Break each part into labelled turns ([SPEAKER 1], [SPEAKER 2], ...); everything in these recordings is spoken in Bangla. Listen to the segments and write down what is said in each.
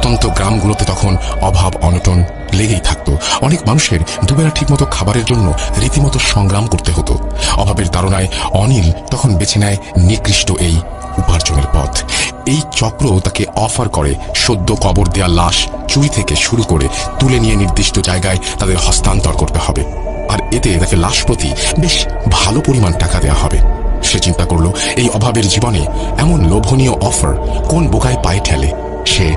[SPEAKER 1] প্রত্যন্ত গ্রামগুলোতে তখন অভাব অনটন লেগেই থাকতো। অনেক মানুষের দুবেলা ঠিকমতো খাবারের জন্য রীতিমতো সংগ্রাম করতে হতো। অভাবের তাড়নায় অনিল তখন বেছে নেয় নিকৃষ্ট এই উপার্জনের পথ। এই চক্র তাকে অফার করে সদ্য কবর দেয়া লাশ চুরি থেকে শুরু করে তুলে নিয়ে নির্দিষ্ট জায়গায় তাদের হস্তান্তর করতে হবে, আর এতে তাকে লাশ প্রতি বেশ ভালো পরিমাণ টাকা দেওয়া হবে। সে চিন্তা করলো এই অভাবের জীবনে এমন লোভনীয় অফার কোন বোকায় পায়ে ঠেলে। সে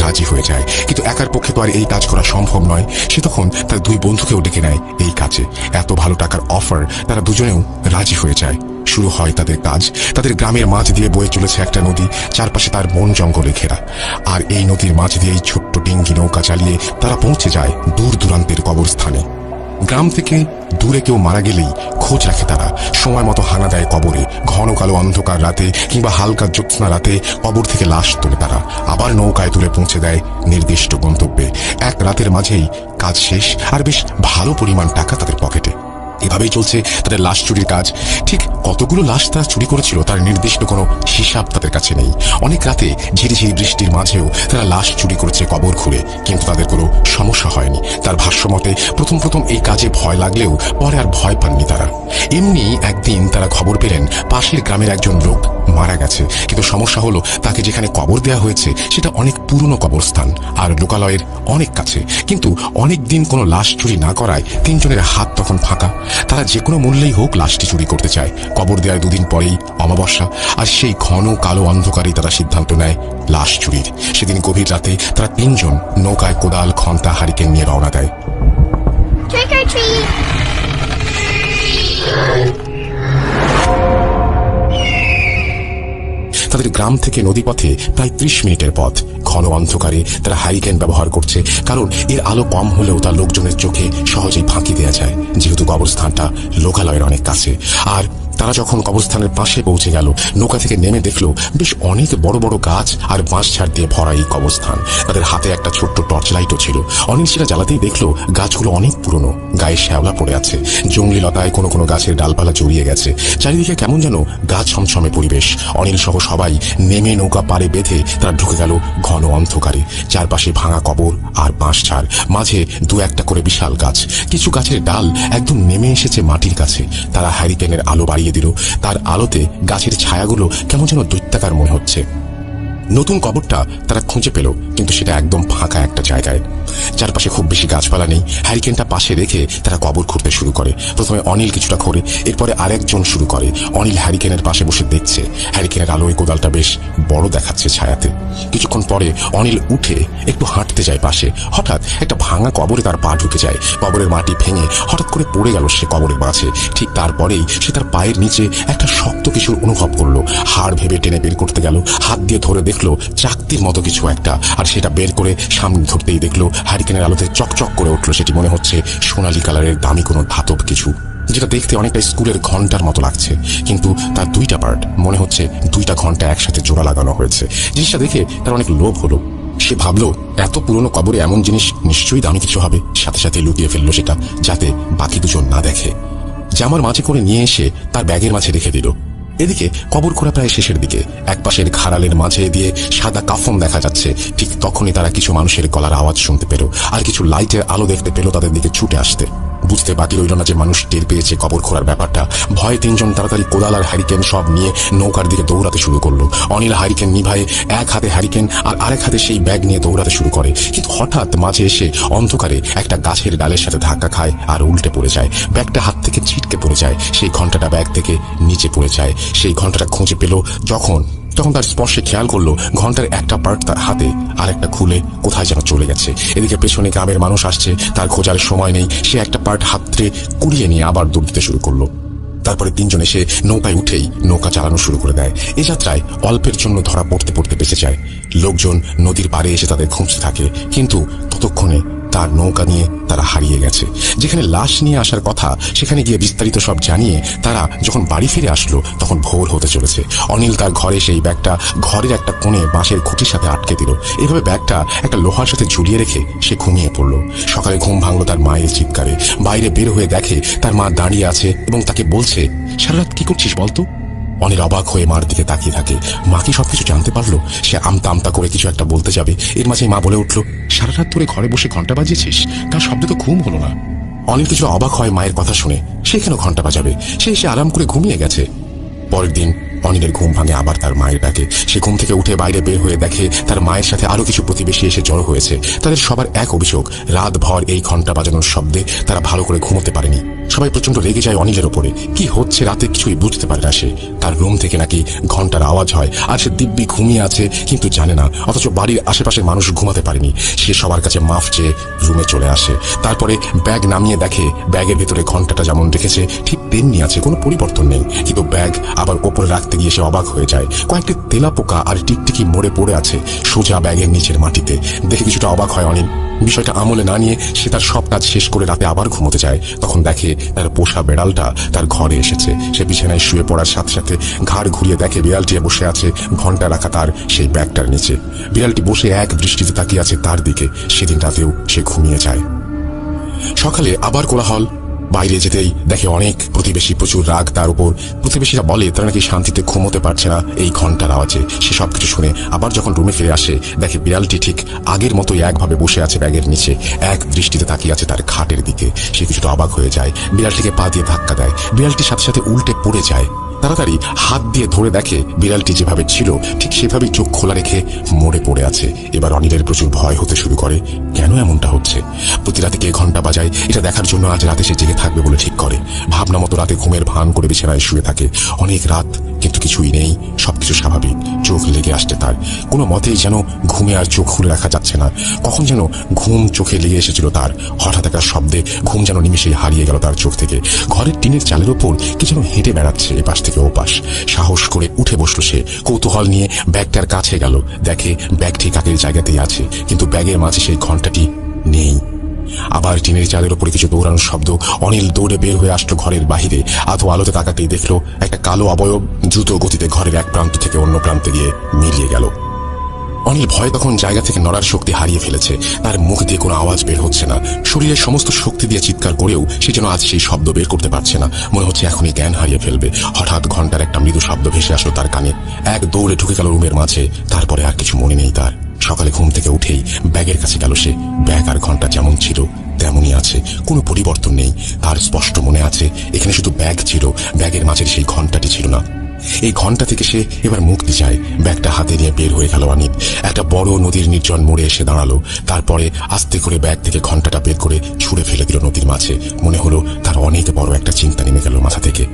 [SPEAKER 1] রাজি হয়ে যায়, কিন্তু একার পক্ষে তো আর এই কাজ করা সম্ভব নয়। সে তখন তার দুই বন্ধুকেও ডেকে নেয় এই কাজে। এত ভালো টাকার অফার, তারা দুজনেও রাজি হয়ে যায়। শুরু হয় তাদের কাজ। তাদের গ্রামের মাঝ দিয়ে বয়ে চলেছে একটা নদী, চারপাশে তার বন জঙ্গলে ঘেরা। আর এই নদীর মাঝ দিয়ে এই ছোট্ট ডিঙ্গি নৌকা চালিয়ে তারা পৌঁছে যায় দূর দূরান্তের কবরস্থানে। গ্রাম থেকে দূরে কেউ মারা গেলেই খোঁজ রাখে তারা, সময় মতো হানা দেয় কবরে। ঘন কালো অন্ধকার রাতে কিংবা হালকা জ্যোৎস্না রাতে কবর থেকে লাশ তোলে তারা, আবার নৌকায় তুলে পৌঁছে দেয় নির্দিষ্ট গন্তব্যে। এক রাতের মাঝেই কাজ শেষ, আর বেশ ভালো পরিমাণ টাকা তাদের পকেটে। এভাবেই চলছে তাদের লাশ চুরির কাজ। ঠিক কতগুলো লাশ তারা চুরি করেছিল তার নির্দিষ্ট কোনো হিসাব তাদের কাছে নেই। অনেক রাতে ঝিরিঝিরি বৃষ্টির মাঝেও তারা লাশ চুরি করেছে কবর খুঁড়ে, কিন্তু তাদের কোনো সমস্যা হয়নি। তার ভাষ্যমতে প্রথম প্রথম এই কাজে ভয় লাগলেও পরে আর ভয় পাননি তারা। এমনি একদিন তারা খবর পেলেন পাশের গ্রামের একজন লোক মারা গেছে, কিন্তু সমস্যা হলো তাকে যেখানে কবর দেওয়া হয়েছে সেটা অনেক পুরনো কবরস্থান আর লোকালয়ের অনেক কাছে। কিন্তু অনেক দিন কোনো লাশ চুরি না করায় তিনজনের হাত তখন ফাঁকা। তারা যে কোনো মূল্যেই হোক লাশটি চুরি করতে চায়। কবর দেওয়ার দুদিন পরেই অমাবস্যা, আর সেই ঘন কালো অন্ধকারেই তারা সিদ্ধান্ত নেয় লাশ চুরির। সেদিন গভীর রাতে তারা তিনজন নৌকায় কোদাল, খন্তা, হারিকেন নিয়ে রওনা দেয়। তাদের গ্রাম থেকে নদীপথে প্রায় 30 মিনিটের পথ। ঘন অন্ধকারে তারা হারিকেন ব্যবহার করছে, কারণ এর আলো কম হলেও তা লোকজনের চোখে সহজেই ফাঁকি দেওয়া যায়, যেহেতু কবরস্থানটা লোকালয়ের অনেক কাছে। আর তারা যখন কবরস্থানের পাশে পৌঁছে গেল, নৌকা থেকে নেমে দেখলো বেশ অনেক বড় বড় গাছ আর বাঁশঝাড় দিয়ে ভরা এই কবরস্থান। তাদের হাতে একটা ছোট্ট টর্চ লাইটও ছিল। অনিল সেটা জ্বালাতেই দেখলো গাছগুলো অনেক পুরনো, গায়ে শ্যাওলা পড়ে আছে, জঙ্গলি লতায় কোনো কোনো গাছের ডালপালা জড়িয়ে গেছে। চারিদিকে কেমন যেন গা ছমছমে পরিবেশ। অনিল সহ সবাই নেমে নৌকা পাড়ে বেঁধে তারা ঢুকে গেল ঘন অন্ধকারে। চারপাশে ভাঙা কবর আর বাঁশঝাড়, মাঝে দু একটা করে বিশাল গাছ। কিছু গাছের ডাল একদম নেমে এসেছে মাটির কাছে। তারা হ্যারিকেনের আলো বাড়িয়ে দিল। তার আলোতে গাছের ছায়াগুলো কেমন যেন দৈত্যাকার মনে হচ্ছে। নতুন কবরটা তারা খুঁজে পেল, কিন্তু সেটা একদম ফাঁকা একটা জায়গায়। চারপাশে খুব বেশি গাছপালা নেই। হ্যারিকেনটা পাশে রেখে তারা কবর খুঁড়তে শুরু করে। প্রথমে অনিল কিছুটা খোঁড়ে, এরপরে আরেকজন শুরু করে। অনিল হ্যারিকেনের পাশে বসে দেখছে। হ্যারিকেনের আলোয় কোদালটা বেশ বড় দেখাচ্ছে ছায়াতে। কিছুক্ষণ পরে অনিল উঠে একটু হাঁটতে যায় পাশে। হঠাৎ একটা ভাঙা কবরে তার পা ঢুকে যায়। কবরের মাটি ভেঙে হঠাৎ করে পড়ে গেল সে কবরের মাঝে। ঠিক তারপরেই সে তার পায়ের নিচে একটা শক্ত কিছুর অনুভব করলো। হাড় ভেবে টেনে বের করতে গেল, হাত দিয়ে ধরে দেখলো চাকতির মতো কিছু একটা, আর সেটা বের করে সামনে ধরতেই দেখলো হ্যারিকেনের আলোতে চকচক করে উঠলো। সেটি মনে হচ্ছে সোনালী কালারের দামি কোনো ধাতব কিছু, যেটা দেখতে অনেকটা স্কুলের ঘন্টার মতো লাগছে, কিন্তু তার দুইটা পার্ট, মনে হচ্ছে দুইটা ঘন্টা একসাথে জোড়া লাগানো হয়েছে। জিনিসটা দেখে তার অনেক লোভ হলো। সে ভাবলো এত পুরনো কবরে এমন জিনিস নিশ্চয়ই দামি কিছু হবে। সাথে সাথে লুকিয়ে ফেললো সেটা, যাতে বাকি দুজন না দেখে। জামার মাঝে করে নিয়ে এসে তার ব্যাগের মাঝে রেখে দিল। এদিকে কবর খোঁড়া প্রায় শেষের দিকে। একপাশের খাড়ালের মাঝে দিয়ে সাদা কাফন দেখা যাচ্ছে। ঠিক তখনই তারা কিছু মানুষের গলার আওয়াজ শুনতে পেল, আর কিছু লাইটের আলো দেখতে পেল তাদের দিকে ছুটে আসতে। বুঝতে বাকি রইল না যে মানুষ টের পেয়েছে কবর খোঁড়ার ব্যাপারটা। ভয়ে তিনজন তাড়াতাড়ি কোদাল আর হ্যারিকেন সব নিয়ে নৌকার দিকে দৌড়াতে শুরু করলো। অনিল হ্যারিকেন নিভায়ে এক হাতে হ্যারিকেন আর আরেক হাতে সেই ব্যাগ নিয়ে দৌড়াতে শুরু করে, কিন্তু হঠাৎ মাঝে এসে অন্ধকারে একটা গাছের ডালের সাথে ধাক্কা খায় আর উল্টে পড়ে যায়। ব্যাগটা হাত থেকে ছিটকে পড়ে যায়। সেই ঘন্টাটা ব্যাগ থেকে নিচে পড়ে যায়। সেই ঘন্টাটা খুঁজে পেল যখন তার স্পর্শে খেয়াল করলো ঘন্টার একটা পার্ট তার হাতে, আর একটা খুলে কোথায় যেন চলে গেছে। এদিকে পেছনে গ্রামের মানুষ আসছে, তার খোঁজার সময় নেই। সে একটা পার্ট হাতে কুড়িয়ে নিয়ে আবার দৌড় দিতে শুরু করলো। তারপরে তিনজন এসে নৌকায় উঠেই নৌকা চালানো শুরু করে দেয়। এ যাত্রায় অল্পের জন্য ধরা পড়তে পড়তে বেঁচে যায়। লোকজন নদীর পাড়ে এসে তাদের খুঁজতে থাকে, কিন্তু ততক্ষণে তার নৌকা নিয়ে তারা হারিয়ে গেছে। যেখানে লাশ নিয়ে আসার কথা সেখানে গিয়ে বিস্তারিত সব জানিয়ে তারা যখন বাড়ি ফিরে আসলো তখন ভোর হতে চলেছে। অনিল তার ঘরে সেই ব্যাগটা ঘরের একটা কোণে বাঁশের খুঁটির সাথে আটকে দিল। এইভাবে ব্যাগটা একটা লোহার সাথে ঝুলিয়ে রেখে সে ঘুমিয়ে পড়ল। সকালে ঘুম ভাঙলো তার মায়ের চিৎকারে। বাইরে বের হয়ে দেখে তার মা দাঁড়িয়ে আছে এবং তাকে বলছে, সারা রাত কি করছিস বলতো? অনিল অবাক হয়ে মার দিকে তাকিয়ে থাকে। মা কি সবকিছু জানতে পারলো? সে আমতা আমতা করে কিছু একটা বলতে যাবে, এর মাঝে মা বলে উঠল, সারা রাত ধরে ঘরে বসে ঘন্টা বাজিয়েছিস, তার শব্দে তো ঘুম হলো না। অনিল কিছু অবাক হয় মায়ের কথা শুনে। সে কেন ঘন্টা বাজাবে? সে এসে আরাম করে ঘুমিয়ে গেছে। পরের দিন অনিলের ঘুম ভাঙে আবার তার মায়ের ডাকে। সে ঘুম থেকে উঠে বাইরে বের হয়ে দেখে তার মায়ের সাথে আরো কিছু প্রতিবেশী এসে জড়ো হয়েছে। তাদের সবার এক অভিযোগ, রাত ভর এই ঘন্টা বাজানোর শব্দে তারা ভালো করে ঘুমোতে পারেনি। সবাই প্রচন্ড রেগে যায় অনিলের ওপরে। কি হচ্ছে রাতে কিছুই বুঝতে পারে না সে। তার রুম থেকে নাকি ঘন্টার আওয়াজ হয়, আর সে দিব্যি ঘুমিয়ে আছে কিন্তু জানে না। অথচ বাড়ির আশেপাশের মানুষ ঘুমাতে পারেনি। সে সবার কাছে মাফ চেয়ে রুমে চলে আসে। তারপরে ব্যাগ নামিয়ে দেখে ব্যাগের ভেতরে ঘন্টাটা যেমন রেখেছে ঠিক তেমনি আছে, কোনো পরিবর্তন নেই। কিন্তু ব্যাগ আবার ওপরে রাখতে গিয়ে সে অবাক হয়ে যায়। কয়েকটি তেলাপোকা আর টিকটিকি মরে পড়ে আছে সোজা ব্যাগের নিচের মাটিতে। দেখে কিছুটা অবাক হয় অনিল। বিষয়টা আমলে না নিয়ে সে তার সব কাজ শেষ করে রাতে আবার ঘুমোতে যায়। তখন দেখে তার পোষা বেড়ালটা তার ঘরে এসেছে। সে বিছানায় শুয়ে পড়ার সাথে সাথে ঘাড় ঘুরিয়ে দেখে বিড়ালটি বসে আছে ঘন্টা রাখা তার সেই ব্যাগটার নিচে। বিড়ালটি বসে এক দৃষ্টিতে তাকিয়ে আছে তার দিকে। সেদিন রাতেও সে ঘুমিয়ে যায়। সকালে আবার কোলাহল। বাইরে যেতেই দেখে অনেক প্রতিবেশী, প্রচুর রাগ তার উপর। প্রতিবেশীরা বলে তারা নাকি শান্তিতে ঘুমোতে পারছে না এই ঘন্টার আওয়াজে। সে সবকিছু শুনে আবার যখন রুমে ফিরে আসে দেখে বিড়ালটি ঠিক আগের মতোই একভাবে বসে আছে ব্যাগের নিচে, এক দৃষ্টিতে তাকিয়ে আছে তার খাটের দিকে। সে কিছুটা অবাক হয়ে যায়, বিড়ালটিকে পা দিয়ে ধাক্কা দেয়। বিড়ালটির সাথে সাথে উল্টে পড়ে যায়। তাড়াতাড়ি হাত দিয়ে ধরে দেখে বিড়ালটি যেভাবে ছিল ঠিক সেভাবেই চোখ খোলা রেখে মরে পড়ে আছে। এবার অনিলের প্রচুর ভয় হতে শুরু করে। কেন এমনটা হচ্ছে? প্রতি রাতে কে ঘন্টা বাজায় এটা দেখার জন্য আজ রাতে সে জেগে থাকবে বলে ঠিক করে। ভাবনা মতো রাতে ঘুমের ভান করে বিছানায় শুয়ে থাকে অনেক রাত, কিন্তু কিছুই নেই, সবকিছু স্বাভাবিক। চোখ লেগে আসছে তার, কোনো মতেই যেন ঘুমে আর চোখ খুলে রাখা যাচ্ছে না। কখন যেন ঘুম চোখে লেগে এসেছিল তার। হঠাৎ একটা শব্দে ঘুম যেন নিমিশেই হারিয়ে গেল তার চোখ থেকে। ঘরের টিনের চালের ওপর কি যেন হেঁটে বেড়াচ্ছে এপাশ থেকে ওপাশ। সাহস করে উঠে বসলো সে। কৌতূহল নিয়ে ব্যাগটার কাছে গেল। দেখে ব্যাগ ঠিক আগের জায়গাতেই আছে, কিন্তু ব্যাগের মাঝে সেই ঘন্টাটি নেই। আবার টিনের চালের ওপরে কিছু দৌড়ানোর শব্দ। অনিল দৌড়ে বের হয়ে আসলো ঘরের বাহিরে। আধো আলোতে তাকাতেই দেখলো একটা কালো অবয়ব দ্রুত গতিতে ঘরের এক প্রান্ত থেকে অন্য প্রান্তে গিয়ে মিলিয়ে গেল। অনিল ভয় তখন জায়গা থেকে নড়ার শক্তি হারিয়ে ফেলেছে। তার মুখ দিয়ে কোনো আওয়াজ বের হচ্ছে না। শরীরের সমস্ত শক্তি দিয়ে চিৎকার করেও সে যেন আজ সেই শব্দ বের করতে পারছে না। মনে হচ্ছে এখনই জ্ঞান হারিয়ে ফেলবে। হঠাৎ ঘন্টার একটা মৃদু শব্দ ভেসে আসলো তার কানে। এক দৌড়ে ঢুকে গেল রুমের মাঝে। তারপরে আর কিছু মনে নেই তার। সকালে ঘুম থেকে উঠেই ব্যাগের কাছে গেল সে। ব্যাগ আর ঘন্টা যেমন ছিল তেমনই আছে, কোনো পরিবর্তন নেই। তার স্পষ্ট মনে আছে এখানে শুধু ব্যাগ ছিল, ব্যাগের মাঝের সেই ঘন্টাটি ছিল না। এই ঘন্টা থেকে সে এবার মুক্তি চায়। ব্যাগটা হাতে নিয়ে বের হয়ে গেল অনিল। একটা বড় নদীর নির্জন মোড়ে এসে দাঁড়ালো। তারপরে আস্তে করে ব্যাগ থেকে ঘন্টাটা বের করে ছুঁড়ে ফেলে দিল নদীর মাঝে। মনে হলো তার অনেক বড় একটা চিন্তা নেমে গেল মাথা থেকে।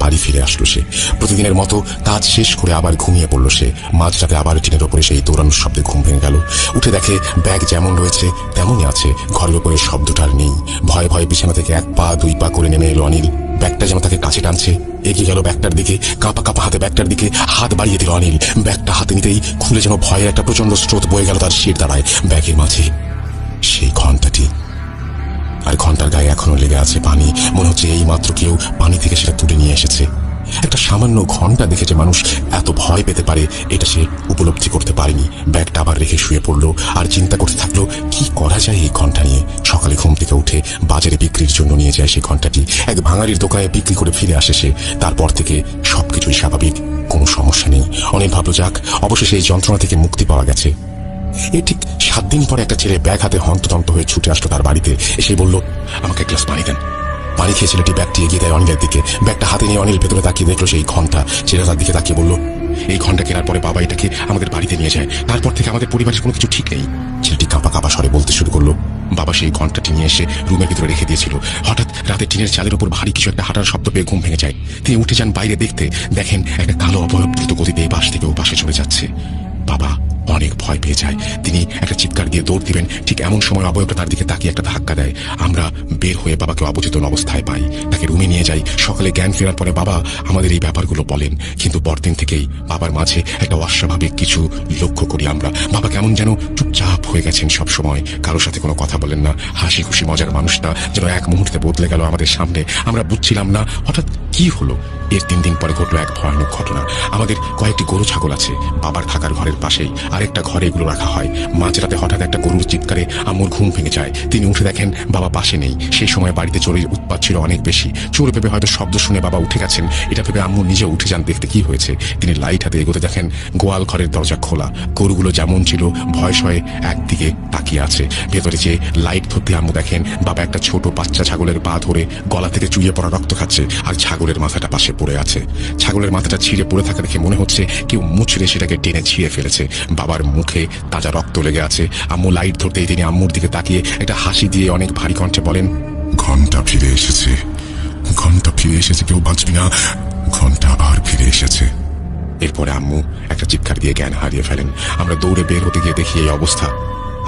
[SPEAKER 1] বাড়ি ফিরে আসলো সে। প্রতিদিনের মতো কাজ শেষ করে আবার ঘুমিয়ে পড়লো সে। মাঝরাতে আবার টিনের ওপরে সেই দৌড়ানোর শব্দে ঘুম ভেঙে গেল। উঠে দেখে ব্যাগ যেমন রয়েছে তেমনই আছে, ঘরের ওপরে শব্দটার নেই। ভয়ে ভয়ে বিছানা থেকে এক পা দুই পা করে নেমে এলো অনিল। ব্যাগটা যেন তাকে কাছে টানছে। এগিয়ে গেল ব্যাগটার দিকে, কাঁপা কাঁপা হাতে ব্যাগটার দিকে হাত বাড়িয়ে দিল অনিল। ব্যাগটা হাতে নিতেই খুলে যেন ভয়ের একটা প্রচন্ড স্রোত বয়ে গেল তার শির দাঁড়ায়। ব্যাগের মাঝে সেই ঘন্টাটি, আর ঘন্টার গায়ে এখনো লেগে আছে পানি। মনে হচ্ছে এই মাত্র কেউ পানি থেকে সেটা তুলে নিয়ে এসেছে। একটা সামান্য ঘন্টা দেখে যে মানুষ এত ভয় পেতে পারে এটা সে উপলব্ধি করতে পারেনি। ব্যাগটা আবার রেখে শুয়ে পড়লো আর চিন্তা করতে থাকলো কি করা যায় এই ঘন্টা নিয়ে। সকালে ঘুম থেকে উঠে বাজারে বিক্রির জন্য নিয়ে যায় সেই ঘন্টাটি। এক ভাঙারির দোকানে বিক্রি করে ফিরে আসে সে। তারপর থেকে সবকিছুই স্বাভাবিক, কোনো সমস্যা নেই। অনেক ভাবলো যাক অবশেষে এই যন্ত্রণা থেকে মুক্তি পাওয়া গেছে। এই ঠিক 7 দিন পরে একটা ছেলে ব্যাগ হাতে হন্তদন্ত হয়ে ছুটে আসলো তার বাড়িতে। এসে বলল, আমাকে এক গ্লাস পানি দেন। পানি খেয়ে ছেলেটি ব্যাগটি এগিয়ে দেয় অনিলের দিকে। ব্যাগটা হাতে নিয়ে অনিল ভেতরে তাকিয়ে দেখলো সেই ঘন্টা। ছেলে তার দিকে তাকিয়ে বলল, এই ঘন্টা কেনার পরে বাবা এটাকে আমাদের বাড়িতে নিয়ে যায়, তারপর থেকে আমাদের পরিবারের কোনো কিছু ঠিক নেই। ছেলেটি কাঁপা কাঁপা স্বরে বলতে শুরু করলো, বাবা সেই ঘন্টাটি নিয়ে এসে রুমের ভিতরে রেখে দিয়েছিল। হঠাৎ রাতে টিনের চালের উপর ভারী কিছু একটা হাঁটার শব্দ পেয়ে ঘুম ভেঙে যায়। তিনি উঠে যান বাইরে দেখতে। দেখেন একটা কালো অবয়ব দ্রুত গতিতে এই পাশ থেকে ও পাশে চলে যাচ্ছে। বাবা অনেক ভয় পেয়ে যায়। তিনি একটা চিৎকার দিয়ে দৌড় দিবেন, ঠিক এমন সময় অবয়বটা তার দিকে তাকিয়ে একটা ধাক্কা দেয়। আমরা বের হয়ে বাবাকে অবচেতন অবস্থায় পাই। তাকে রুমে নিয়ে যাই। সকালে জ্ঞান ফেরার পরে বাবা আমাদের এই ব্যাপারগুলো বলেন, কিন্তু পরদিন থেকেই বাবার মাঝে একটা অস্বাভাবিক কিছু লক্ষ্য করি আমরা। বাবা কেমন যেন চুপচাপ হয়ে গেছেন সব সময়, কারোর সাথে কোনো কথা বলেন না। হাসি খুশি মজার মানুষটা যেন এক মুহূর্তে বদলে গেল আমাদের সামনে। আমরা বুঝছিলাম না। হঠাৎ কি হলো? এর 3 দিন পরে ঘটলো এক ভয়ানক ঘটনা। আমাদের কয়েকটি গরু ছাগল আছে। বাবার থাকার ঘরের পাশেই আরেকটা ঘরে এগুলো রাখা হয়। মাঝরাতে হঠাৎ একটা গরুর চিৎকারে আম্মুর ঘুম ভেঙে যায়। তিনি উঠে দেখেন বাবা পাশে নেই। সেই সময় বাড়িতে চোরের উৎপাত ছিল অনেক বেশি। চোর ভেবে হয়তো শব্দ শুনে বাবা উঠে গেছেন। এটা ভেবে আম্মু নিজে উঠে যান দেখতে কি হয়েছে। তিনি লাইট হাতে এগোতে দেখেন গোয়াল ঘরের দরজা খোলা। গরুগুলো যেমন ছিল ভয় শয়ে একদিকে তাকিয়ে আছে। ভেতরে যে লাইট ধরতে আম্মু দেখেন বাবা একটা ছোট বাচ্চা ছাগলের পা ধরে গলা থেকে চুইয়ে পড়া রক্ত খাচ্ছে, আর ছাগলের মাথাটা পাশে পড়ে আছে। ছাগলের মাথাটা ছিঁড়ে পড়ে থাকা দেখে মনে হচ্ছে কেউ মুচড়ে সেটাকে টেনে ছিঁড়ে ফেলেছে। বাবার মুখে তাজা রক্ত লেগে আছে। আম্মু লাইট ধরতেই তিনি আম্মুর দিকে তাকিয়ে একটা হাসি দিয়ে অনেক ভারী কণ্ঠে বলেন, ঘন্টা ফিরে এসেছে, ঘন্টা ফিরে এসেছে, কেউ বাঁচবি না, ঘন্টা আবার ফিরে এসেছে। এরপরে আম্মু একটা চিৎকার দিয়ে জ্ঞান হারিয়ে ফেলেন। আমরা দৌড়ে বের হতে গিয়ে দেখি এই অবস্থা।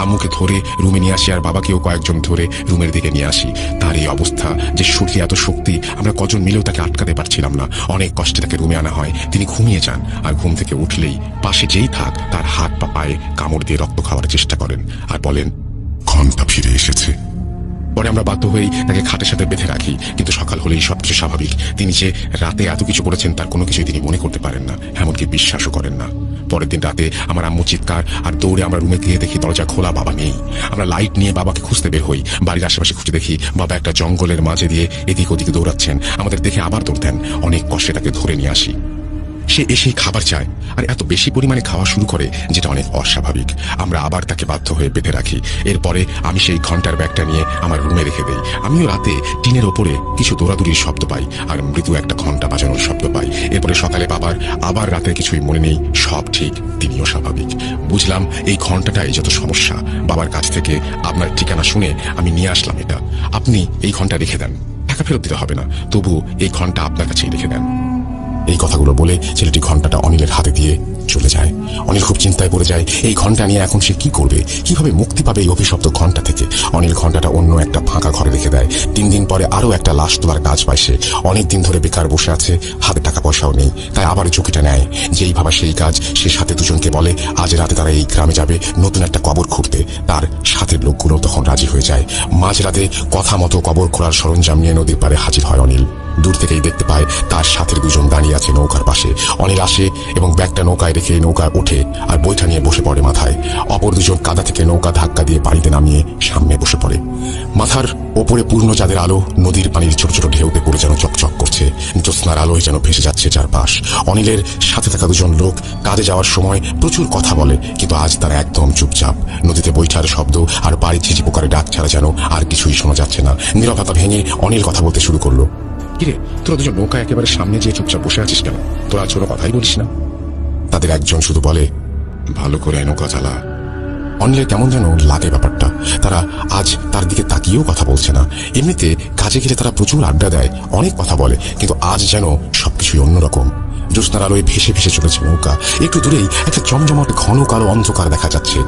[SPEAKER 1] আম্মুকে ধরে রুমে নিয়ে আসি, আর বাবাকেও কয়েকজন ধরে রুমের দিকে নিয়ে আসি। তার এই অবস্থা, যে শরীরে এত শক্তি, আমরা কজন মিলেও তাকে আটকাতে পারছিলাম না। অনেক কষ্টে তাকে রুমে আনা হয়। তিনি ঘুমিয়ে যান, আর ঘুম থেকে উঠলেই পাশে যেই থাক তার হাত বা পায়ে কামড় দিয়ে রক্ত খাওয়ার চেষ্টা করেন আর বলেন, ঘন্টা ফিরে এসেছে। পরে আমরা বাধ্য হয়েই তাকে খাটের সাথে বেঁধে রাখি, কিন্তু সকাল হলেই সবকিছু স্বাভাবিক। তিনি যে রাতে এত কিছু করেছেন তার কোনো কিছুই তিনি মনে করতে পারেন না, এমনকি বিশ্বাসও করেন না। পরের দিন রাতে আমার আম্মু চিৎকার, আর দৌড়ে আমরা রুমে গিয়ে দেখি দরজা খোলা, বাবা নেই। আমরা লাইট নিয়ে বাবাকে খুঁজতে বের হই। বাড়ির আশেপাশে খুঁজে দেখি বাবা একটা জঙ্গলের মাঝে দিয়ে এদিক ওদিকে দৌড়াচ্ছেন। আমাদের দেখে আবার দৌড় দেন। অনেক কষ্টে তাকে ধরে নিয়ে আসি। সে এসেই খাবার চায়, আর এত বেশি পরিমাণে খাওয়া শুরু করে যেটা অনেক অস্বাভাবিক। আমরা আবার তাকে বাধ্য হয়ে বেঁধে রাখি। এরপরে আমি সেই ঘন্টার ব্যাগটা নিয়ে আমার রুমে রেখে দেই। আমিও রাতে টিনের ওপরে কিছু দৌড়াদৌড়ির শব্দ পাই, আর মৃদু একটা ঘন্টা বাজানোর শব্দ পাই। এরপরে সকালে বাবার আবার রাতে কিছুই মনে নেই, সব ঠিক, তিনিও স্বাভাবিক। বুঝলাম এই ঘন্টাটাই যত সমস্যা। বাবার কাছ থেকে আপনার ঠিকানা শুনে আমি নিয়ে আসলাম এটা। আপনি এই ঘন্টা রেখে দেন, টাকা ফেরত দিতে হবে না, তবু এই ঘন্টা আপনার কাছেই রেখে দেন। এই কথাগুলো বলে ছেলেটি ঘন্টাটা অনিলের হাতে দিয়ে চলে যায়। অনিল খুব চিন্তায় পড়ে যায়, এই ঘন্টা নিয়ে এখন সে কি করবে, কিভাবে মুক্তি পাবে এই অভিশপ্ত ঘন্টা থেকে। অনিল ঘন্টাটা অন্য একটা ফাঁকা ঘরে রেখে দেয়। 3 দিন পরে আরো একটা লাশ তোলার কাজ পায় সে। অনেকদিন ধরে বেকার বসে আছে, হাতে টাকা পয়সাও নেই, তাই আবার ঝুঁকিটা নেয়। যেই ভাবা সেই কাজ। সে সাথে দুজনকে বলে আজ রাতে তারা এই গ্রামে যাবে নতুন একটা কবর খুঁড়তে। তার সাথের লোকগুলো তখন রাজি হয়ে যায়। মাঝরাতে কথা মতো কবর খোঁড়ার সরঞ্জাম নিয়ে নদীর পাড়ে হাজির হয় অনিল। দূর থেকেই দেখতে পায় তার সাথের দুজন দাঁড়িয়ে আছে নৌকার পাশে। অনিল আসে এবং ব্যাগটা নৌকায় রেখে নৌকায় ওঠে, আর বৈঠা নিয়ে বসে পড়ে মাথায়। অপর দুজন কাদা থেকে নৌকা ধাক্কা দিয়ে পানিতে নামিয়ে সামনে বসে পড়ে। মাথার ওপরে পূর্ণ চাঁদের আলো নদীর পানির ছোট ছোট ঢেউতে পড়ে যেন চকচক করছে। জ্যোৎস্নার আলোয় যেন ভেসে যাচ্ছে চারপাশ। অনিলের সাথে থাকা দুজন লোক কাজে যাওয়ার সময় প্রচুর কথা বলে, কিন্তু আজ তারা একদম চুপচাপ। নদীতে বৈঠার শব্দ আর বাড়ির ঝিঝি পোকারে ডাক ছাড়া যেন আর কিছুই শোনা যাচ্ছে না। নীরবতা ভেঙে অনিল কথা বলতে শুরু করলো। কিরে, তোরা দুজন নৌকা একেবারে সামনে যেয়ে চুপচাপ বসে আছিস কেন? তোরা ছোট কথাই বলিস না? তাদের একজন শুধু বলে, ভালো করে নৌকা চালা। অনিলের কেমন যেন লাগে ব্যাপারটা। তারা আজ তার দিকে তাকিয়েও কথা বলছে না। এমনিতে কাজে গেলে তারা প্রচুর আড্ডা দেয়, অনেক কথা বলে, কিন্তু আজ যেন সবকিছুই অন্যরকম। জ্যোৎস্নার আলোয় ভেসে ভেসে চলেছে নৌকা। একটু দূরেই একটা জমজমাট ঘন কালো অন্ধকার দেখা যাচ্ছে।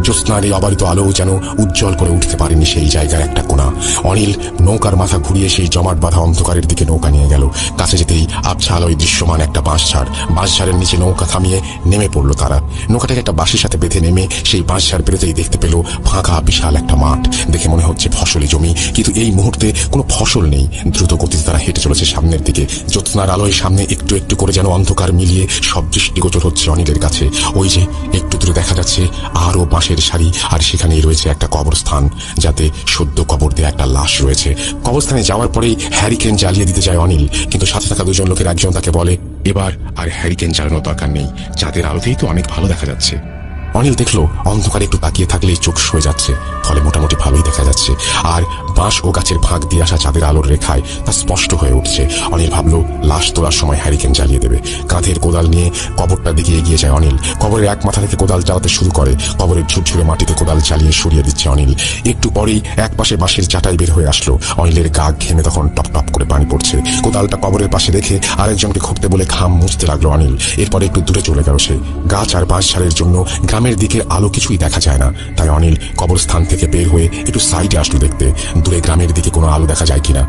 [SPEAKER 1] জ্যোৎস্নার এই অবারিত আলো যেন উজ্জ্বল করে উঠতে পারেনি সেই জায়গার একটা কোণা। অনিল নৌকার মাথা ঘুরিয়ে সেই জমাট বাঁধা অন্ধকারের দিকে নৌকা নিয়ে গেল। কাছে যেতেই আবছা আলোয় দৃশ্যমান একটা বাঁশঝাড়ের নিচে নৌকা থামিয়ে নেমে পড়লো তারা। নৌকাটাকে একটা বাঁশের সাথে বেঁধে নেমে সেই বাঁশঝাড় পেরোতেই দেখতে পেল ফাঁকা বিশাল একটা মাঠ। দেখে মনে হচ্ছে ফসলি জমি, কিন্তু এই মুহূর্তে কোনো ফসল নেই। দ্রুত গতিতে তারা হেঁটে চলেছে সামনের দিকে। জ্যোৎস্নার আলোয় সামনে একটু একটু করে যেন অন্ধকার মিলিয়ে সব দৃষ্টিগোচর হচ্ছে অনিলের কাছে। ওই যে একটু দূরে দেখা যাচ্ছে আরো বাঁশের সারি, আর সেখানেই রয়েছে একটা কবরস্থান, যাতে সদ্য কবর দেয়া একটা লাশ রয়েছে। কবরস্থানে যাওয়ার পরেই হ্যারিকেন জ্বালিয়ে দিতে যায় অনিল, কিন্তু সাথে থাকা দুজন লোকের একজন তাকে বলে, এবার আর হ্যারিকেন জ্বালানোর দরকার নেই, চাঁদের আলোতেই তো অনেক ভালো দেখা যাচ্ছে। অনিল দেখলো অন্ধকারে একটু তাকিয়ে থাকলেই চোখ সয়ে যাচ্ছে, ফলে মোটামুটি ভালোই দেখা যাচ্ছে। আর বাঁশ ও গাছের ফাঁক দিয়ে আসা চাঁদের আলোর রেখায় তা স্পষ্ট হয়ে উঠছে। অনিল ভাবলো লাশ তোলার সময় হ্যারিকেন জ্বালিয়ে দেবে। কাঁধের কোদাল নিয়ে কবরটার দিকে এগিয়ে যায় অনিল। কবরের এক মাথা থেকে কোদাল চালাতে শুরু করে। কবরের ঝুরঝুরে মাটিতে কোদাল চালিয়ে সরিয়ে দিচ্ছে অনিল। একটু পরেই এক পাশে বাঁশের চাটাই বের হয়ে আসলো। অনিলের গা ঘেমে তখন টপ টপ করে পানি পড়ছে। কোদালটা কবরের পাশে রেখে আরেকজনকে খুঁড়তে বলে ঘাম মুছতে লাগলো অনিল। এরপরে একটু দূরে চলে গেল সে। গাছ আর বাঁশঝাড়ের জন্য গ্রামের দিকের আলো কিছুই দেখা যায় না, তাই অনিল কবরস্থান থেকে বের হয়ে একটু সাইডে আসলো দেখতে দূরে গ্রামের দিকে কোনো আলো দেখা যায় কিনা।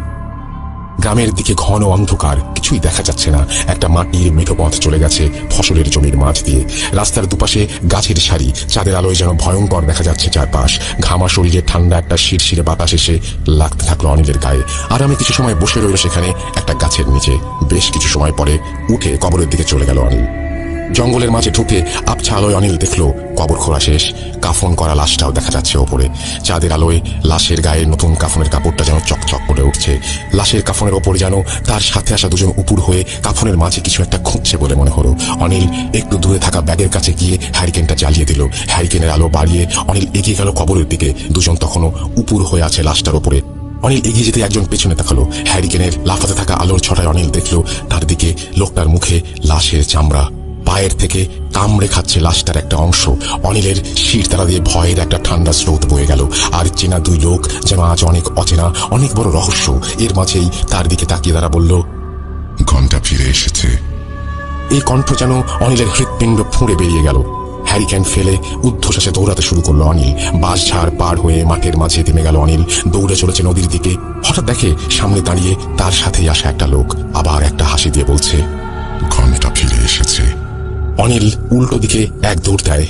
[SPEAKER 1] গ্রামের দিকে ঘন অন্ধকার, কিছুই দেখা যাচ্ছে না। একটা মাটির মেঠো পথ চলে গেছে ফসলের জমির মাঝ দিয়ে। রাস্তার দুপাশে গাছের সারি, চাঁদের আলোয় যেন ভয়ঙ্কর দেখা যাচ্ছে চারপাশ। ঘামা শরীরে ঠান্ডা একটা শিরশিরে বাতাস এসে লাগতে থাকলো অনিলের গায়ে। আর আমি কিছু সময় বসে রইল সেখানে একটা গাছের নিচে। বেশ কিছু সময় পরে উঠে কবরের দিকে চলে গেল অনিল। জঙ্গলের মাঝে ঢুকে আবছা আলোয় অনিল দেখলো কবর খোঁড়া শেষ। কাফন করা লাশটাও দেখা যাচ্ছে ওপরে। চাঁদের আলোয় লাশের গায়ে নতুন কাফনের কাপড়টা যেন চকচক করে উঠছে। লাশের কাফনের ওপর যেন তার সাথে আসা দুজন উপুর হয়ে কাফনের মাঝে কিছু একটা খুঁজছে বলে মনে হলো। অনিল একটু দূরে থাকা ব্যাগের কাছে গিয়ে হ্যারিকেনটা জ্বালিয়ে দিল। হ্যারিকেনের আলো বাড়িয়ে অনিল এগিয়ে গেল কবরের দিকে। দুজন তখনও উপুর হয়ে আছে লাশটার ওপরে। অনিল এগিয়ে যেতে একজন পেছনে তাকালো। হ্যারিকেনের লাফাতে থাকা আলোর ছটায় অনিল দেখলো তার দিকে লোকটার মুখে লাশের চামড়া। পায়ের থেকে কামড়ে খাচ্ছে লাশটার একটা অংশ। অনিলের শির তারা দিয়ে ভয়ের একটা ঠান্ডা স্রোত বয়ে গেল। আর চেনা দুই লোক যেন আজ অনেক অচেনা, অনেক বড় রহস্য। এর মাঝেই তার দিকে তাকিয়ে তারা বলল,
[SPEAKER 2] ঘন্টা ফিরে এসেছে।
[SPEAKER 1] এই কণ্ঠ যেন অনিলের হৃৎপিণ্ড ফুঁড়ে বেরিয়ে গেল। হ্যারিকেন ফেলে ঊর্ধ্বশ্বাসে দৌড়াতে শুরু করলো অনিল। বাঁশঝাড় পার হয়ে মাঠের মাঝে থেমে গেল অনিল। দৌড়ে চলেছে নদীর দিকে। হঠাৎ দেখে সামনে দাঁড়িয়ে তার সাথেই আসা একটা লোক আবার একটা হাসি দিয়ে বলছে,
[SPEAKER 2] ঘন্টা ফিরে এসেছে।
[SPEAKER 1] অনিল উল্টো দিকে এক দৌড় দেয়।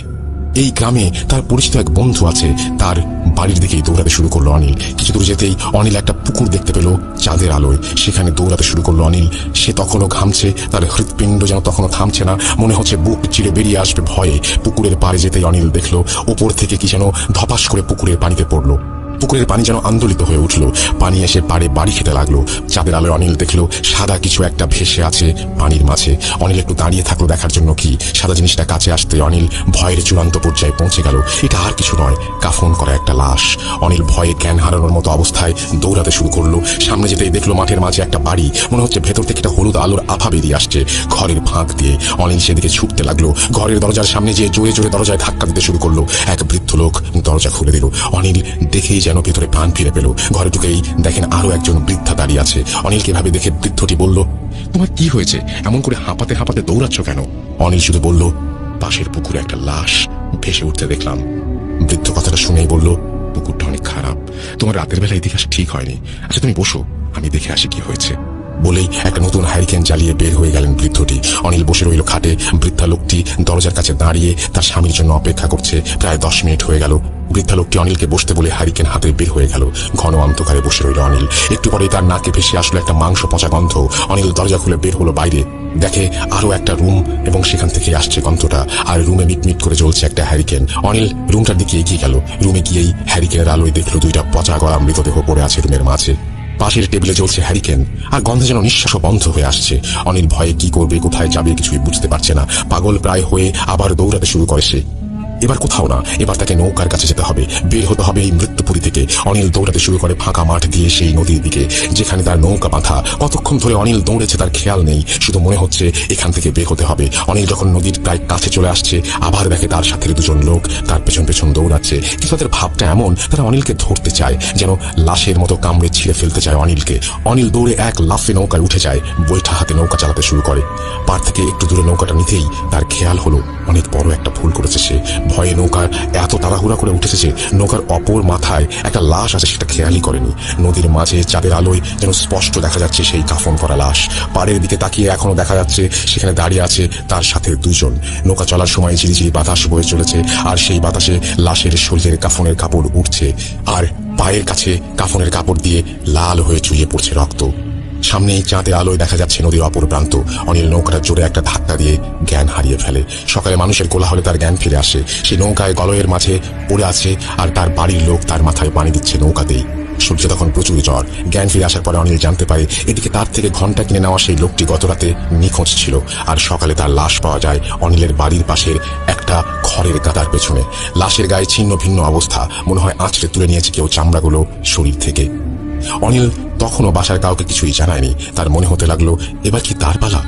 [SPEAKER 1] এই গ্রামে তার পরিচিত এক বন্ধু আছে। তার বাড়ির দিকেই দৌড়াতে শুরু করলো অনিল। কিছু দূর যেতেই অনিল একটা পুকুর দেখতে পেল চাঁদের আলোয়। সেখানে দৌড়াতে শুরু করলো অনিল। সে তখনও ঘামছে, তার হৃৎপিণ্ড যেন তখনও থামছে না। মনে হচ্ছে বুক চিরে বেরিয়ে আসবে ভয়ে। পুকুরের পাড়ে যেতেই অনিল দেখলো ওপর থেকে কি যেন ধপাস করে পুকুরের পানিতে পড়লো। পুকুরের পানি যেন আন্দোলিত হয়ে উঠল। পানি এসে পাড়ে বাড়ি খেতে লাগলো। চাঁদের আলোয় অনিল দেখলো সাদা কিছু একটা ভেসে আছে পানির মাঝে। অনিল একটু দাঁড়িয়ে থাকলো দেখার জন্য কি সাদা জিনিসটা কাছে আসতে অনিল ভয়ের চূড়ান্ত পর্যায়ে পৌঁছে গেল। এটা আর কিছু নয়, কাফন করা একটা লাশ। অনিল ভয়ে জ্ঞান হারানোর মতো অবস্থায় দৌড়াতে শুরু করলো। সামনে যেতেই দেখলো মাঠের মাঝে একটা বাড়ি। মনে হচ্ছে ভেতর থেকে একটা হলুদ আলোর আভা বেরিয়ে আসছে ঘরের ফাঁক দিয়ে। অনিল সেদিকে ছুটতে লাগলো। ঘরের দরজার সামনে যেয়ে জোরে জোরে দরজায় ধাক্কা দিতে শুরু করলো। এক বৃদ্ধ লোক দরজা খুলে দিল। অনিল দেখেই যেন ভেতরে প্রাণ ফিরে পেল। ঘরে ঢুকেই দেখেন আরো একজন বৃদ্ধা দাঁড়িয়ে আছে। অনিলকে ভাবে দেখে বৃদ্ধটি বলল, তোমার কি হয়েছে? এমন করে হাঁপাতে হাঁপাতে দৌড়াচ্ছ কেন? অনিল শুধু বলল, পাশের পুকুরে একটা লাশ ভেসে উঠতে দেখলাম। বৃদ্ধ কথাটা শুনেই বলল, পুকুরটা অনেক খারাপ, তোমার রাতের বেলা এদিকে আসা ঠিক হয়নি। আচ্ছা তুমি বসো, আমি দেখে আসি কি হয়েছে। বলেই একটা নতুন হ্যারিকেন জ্বালিয়ে বের হয়ে গেলেন বৃদ্ধটি। অনিল বসে রইল খাটে। বৃদ্ধা লোকটি দরজার কাছে দাঁড়িয়ে তার স্বামীর জন্য অপেক্ষা করছে। প্রায় 10 মিনিট হয়ে গেল। বৃদ্ধা লোকটি অনিলকে বসতে বলে হ্যারিকেন হাতে বের হয়ে গেল। ঘন অন্ধকারে বসে রইল অনিল। একটু পরেই তার নাকে ভেসে আসলো একটা মাংস পচা গন্ধ। অনিল দরজা খুলে বের হলো বাইরে। দেখে আরো একটা রুম এবং সেখান থেকে আসছে গন্ধটা। আর রুমে মিটমিট করে জ্বলছে একটা হ্যারিকেন। অনিল রুমটার দিকে এগিয়ে গেল। রুমে গিয়েই হ্যারিকেনের আলোয় দেখলো 2টা পচা গলা মৃতদেহ পড়ে আছে রুমের মাঝে। পাশের টেবিলে জ্বলছে হ্যারিকেন। আর গন্ধে যেন নিঃশ্বাসও বন্ধ হয়ে আসছে। অনিল ভয়ে কি করবে, কোথায় যাবে কিছুই বুঝতে পারছে না। পাগল প্রায় হয়ে আবার দৌড়াতে শুরু করে সে। এবার কোথাও না, এবার তাকে নৌকার কাছে যেতে হবে, বের হতে হবে এই মৃত্যুপুরী থেকে। অনিল দৌড়াতে শুরু করে ফাঁকা মাঠ দিয়ে সেই নদীর দিকে যেখানে তার নৌকা বাঁধা। কতক্ষণ ধরে অনিল দৌড়েছে তার খেয়াল নেই, শুধু মনে হচ্ছে এখান থেকে বের হতে হবে। অনিল যখন নদীর প্রায় কাছে চলে আসছে আবার দেখে তার সাথে 2জন লোক তার পেছন পেছন দৌড়াচ্ছে। কিন্তু তাদের ভাবটা এমন, তারা অনিলকে ধরতে চায়, যেন লাশের মতো কামড়ে ছিঁড়ে ফেলতে চায় অনিলকে। অনিল দৌড়ে এক লাফে নৌকায় উঠে যায়। বৈঠা হাতে নৌকা চালাতে শুরু করে। পার থেকে একটু দূরে নৌকাটা নিতেই তার খেয়াল হলো অনেক বড় একটা ভুল করেছে সে। ভয়ে নৌকার এত তাড়াহুড়া করে উঠেছে যে নৌকার অপর মাথায় একটা লাশ আছে সেটা খেয়ালই করেনি। নদীর মাঝে চাঁদের আলোয় যেন স্পষ্ট দেখা যাচ্ছে সেই কাফন করা লাশ। পাড়ের দিকে তাকিয়ে এখনো দেখা যাচ্ছে সেখানে দাঁড়িয়ে আছে তার সাথে 2জন। নৌকা চলার সময় ঝিরিঝিরি বাতাস বয়ে চলেছে। আর সেই বাতাসে লাশের শরীরের কাফনের কাপড় উঠছে। আর পায়ের কাছে কাফনের কাপড় দিয়ে লাল হয়ে চুইয়ে পড়ছে রক্ত। সামনেই চাঁদের আলোয় দেখা যাচ্ছে নদীর অপর প্রান্ত। অনিল নৌকাটা জোরে একটা ধাক্কা দিয়ে জ্ঞান হারিয়ে ফেলে। সকালে মানুষের কোলাহলে তার জ্ঞান ফিরে আসে। সে নৌকায় গলয়ের মাঝে পড়ে আছে আর তার বাড়ির লোক তার মাথায় পানি দিচ্ছে নৌকাতেই। সূর্য তখন প্রচুর জ্বর। জ্ঞান ফিরে আসার পরে অনিল জানতে পারে এদিকে তার থেকে ঘন্টা কিনে নেওয়া সেই লোকটি গতরাতে নিখোঁজ ছিল। আর সকালে তার লাশ পাওয়া যায় অনিলের বাড়ির পাশের একটা খড়ের গাদার পেছনে। লাশের গায়ে ছিন্ন ভিন্ন অবস্থা, মনে হয় আঁচড়ে তুলে নিয়েছে কেউ চামড়াগুলো শরীর থেকে। অনিল তখনও বাসার কাউকে কিছুই জানায়নি। তার মনে হতে লাগলো এবার কি তার পালা।